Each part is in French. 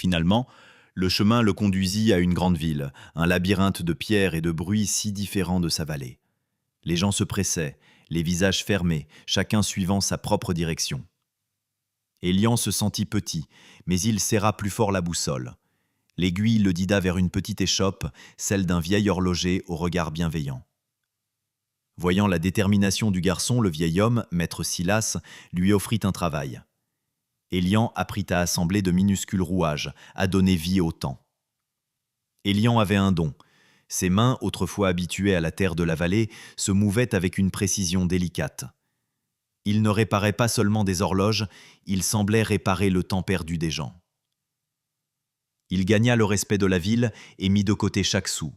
Finalement, le chemin le conduisit à une grande ville, un labyrinthe de pierres et de bruits si différents de sa vallée. Les gens se pressaient, les visages fermés, chacun suivant sa propre direction. Élian se sentit petit, mais il serra plus fort la boussole. L'aiguille le guida vers une petite échoppe, celle d'un vieil horloger au regard bienveillant. Voyant la détermination du garçon, le vieil homme, maître Silas, lui offrit un travail. Élian apprit à assembler de minuscules rouages, à donner vie au temps. Élian avait un don. Ses mains, autrefois habituées à la terre de la vallée, se mouvaient avec une précision délicate. Il ne réparait pas seulement des horloges, il semblait réparer le temps perdu des gens. Il gagna le respect de la ville et mit de côté chaque sou.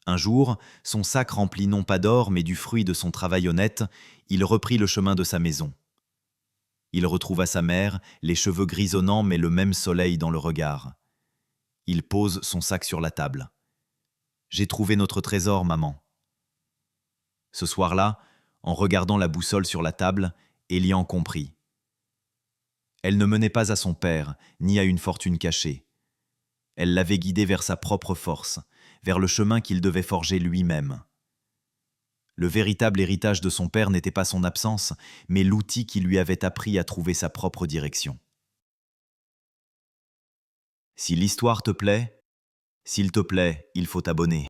Un jour, son sac rempli non pas d'or mais du fruit de son travail honnête, il reprit le chemin de sa maison. Il retrouva sa mère, les cheveux grisonnants mais le même soleil dans le regard. Il pose son sac sur la table. « J'ai trouvé notre trésor, maman. » Ce soir-là, en regardant la boussole sur la table, Élian comprit. Elle ne menait pas à son père, ni à une fortune cachée. Elle l'avait guidé vers sa propre force, vers le chemin qu'il devait forger lui-même. Le véritable héritage de son père n'était pas son absence, mais l'outil qui lui avait appris à trouver sa propre direction. Si l'histoire te plaît, s'il te plaît, il faut t'abonner.